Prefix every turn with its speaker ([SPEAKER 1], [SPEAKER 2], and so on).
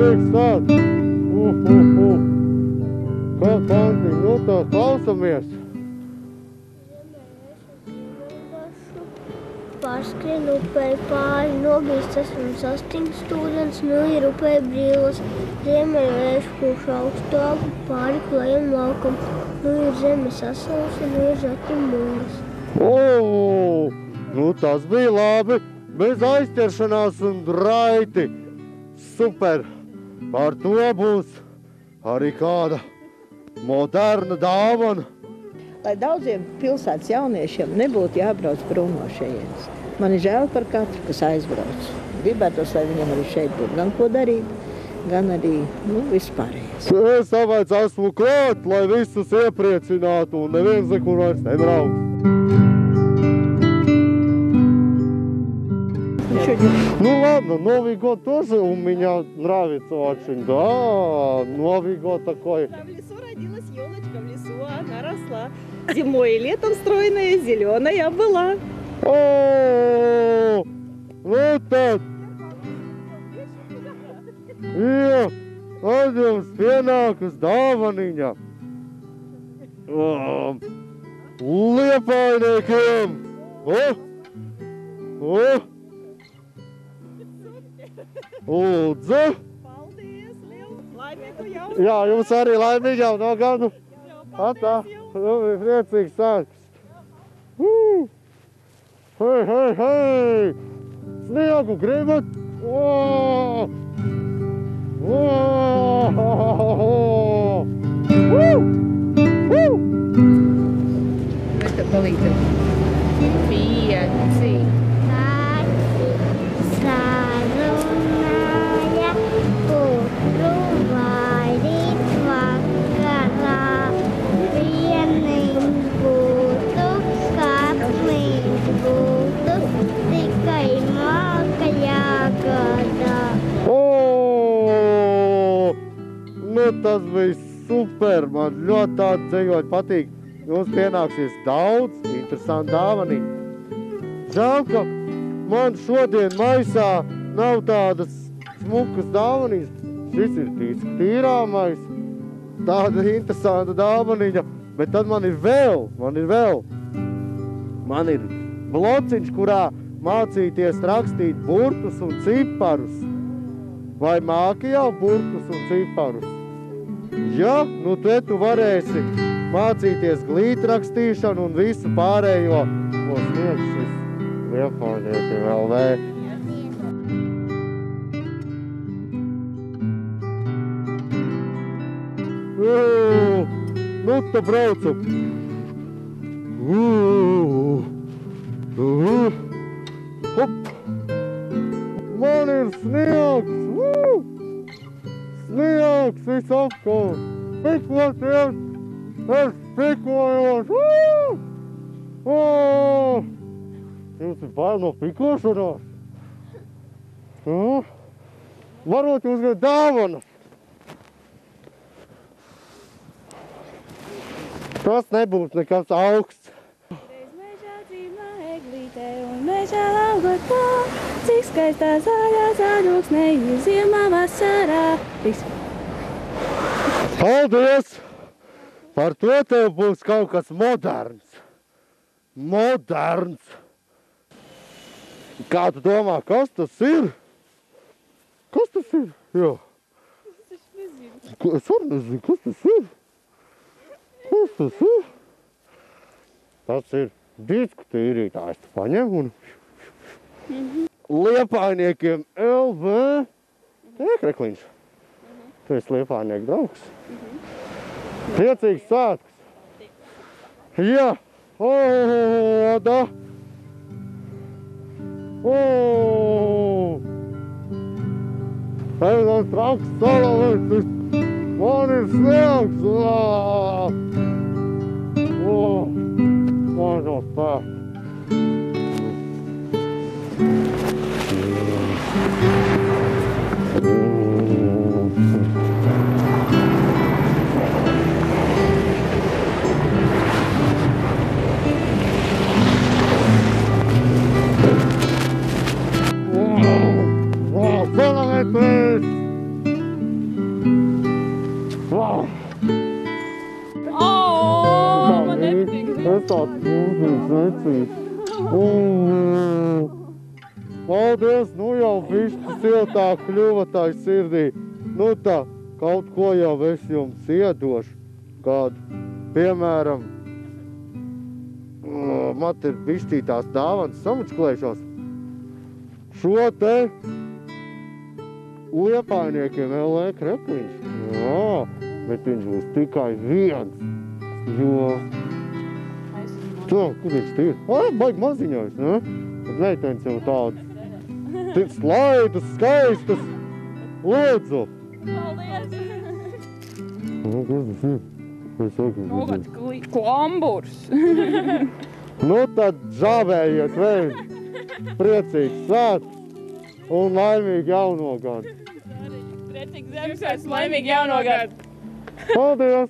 [SPEAKER 1] prieks tāds. Kanti, nu tā klausamies.
[SPEAKER 2] Pārskrien upei pāri, nobīstas un sastingst ūdens, nu ir upei brīlas. Ziemeļvējš pūš augstu augu pāri klajam laukam, nu ir zeme sasalsa, nu ir žati mūras.
[SPEAKER 1] O, nu tas bija labi, bez aizķeršanās un raiti. Super, par to būs arī kāda moderna dāvana.
[SPEAKER 3] Lai daudziem pilsētas jauniešiem nebūtu jābrauc prom no šejienes. Man ir žēl par katru, kas aizbrauc. Gribētos, lai viņam arī šeit būtu gan ko darīt, gan arī vispārējais.
[SPEAKER 1] Es tāpēc esmu klāt, lai visus iepriecinātu un neviens nekur vairs nebrauc. Ну ладно, Новый год тоже у меня нравится очень. Да, Новый год такой.
[SPEAKER 4] В лесу родилась елочка, в лесу она росла. Зимой и летом стройная, зеленая была.
[SPEAKER 1] О, вот так. Jā, jums pienākas dāvaniņa. Liepainiekiem. Lūdzu.
[SPEAKER 4] Paldies, liels, laimīgu jaunu.
[SPEAKER 1] Jā, jums arī laimīgu jauno gadu. Atā, priecīgs sāks. Hei, hei, hei. Sniegu gribat?
[SPEAKER 5] Mēs tev palīdzam. 5.
[SPEAKER 2] Sarunāja putru vairīt vakarā. Vienīgs būtu, katrs būtu, tikai malka jāgadā.
[SPEAKER 1] Nu, tas bija super, man ļoti tādu ceļot patīk. Jums pienāksies daudz interesantu dāvaniņu. Žēl, ka man šodien maisā nav tādas smukas dāvaniņas. Šis ir tīrāmais, tāda interesanta dāvaniņa, bet tad man ir vēl. Man ir blociņš, kurā mācīties rakstīt burtus un ciparus. Vai māki jau burtus un ciparus? Ja, nu te tu varēsi mācīties glītrakstīšanu un visu pārējo, ko sniegs šis Liepājnieki LV. Nu te braucam. Hop. Man ir sniegs. Sniegs visapkārt. Pikoties. Es pikojos. Jums ir bail no pikošanās? Varbūt jums ir dāvanas. Tas nebūs nekas augsts.
[SPEAKER 4] Reiz mežā dzīvā eglītē un mežā augot tā, cik skaistā zaļā zaļūksnē ir ziemā vasarā.
[SPEAKER 1] Paldies! Par to tev būs kaut kas moderns. Moderns. Kā tu domā, kas tas ir? Kas tas ir? Jā.
[SPEAKER 4] Es nezinu.
[SPEAKER 1] Es arī nezinu, kas tas ir. Kas tas ir? Tas ir disku tīrītājs. Tu paņem un... Liepājniekiem LV. Ekrekliņš. Tu esi Liepājnieku draugs. Priecīgs svētkus. Jā. Da. Pēc traks salavicis. Man ir sniegs. Man nav spēks. tāds mūsdienas vecīts. Paldies, nu jau bišķi siltāk kļuva tai sirdī. Nu tā, kaut ko jau es jums iedošu. Kādu, piemēram, man ir bišķī tās dāvanas samačklējušās. Šo te Liepājniekiem LE krepliņš. Jā, bet viņš būs tikai viens. Jo... Tā, kur viņš ir? Baigi maziņais, ne? Bet meitenes jau tādas. Tik slaidas, skaistas. Lūdzu!
[SPEAKER 4] Paldies!
[SPEAKER 1] Nu, kas tas ir? Es saku,
[SPEAKER 4] Kaut kāds klamburs.
[SPEAKER 1] Nu tad žāvējiet vēl. Priecīgs svēts un laimīgi jauno gadu.
[SPEAKER 4] Priecīgs Ziemassvētku, laimīgi jauno gadu.
[SPEAKER 1] Paldies!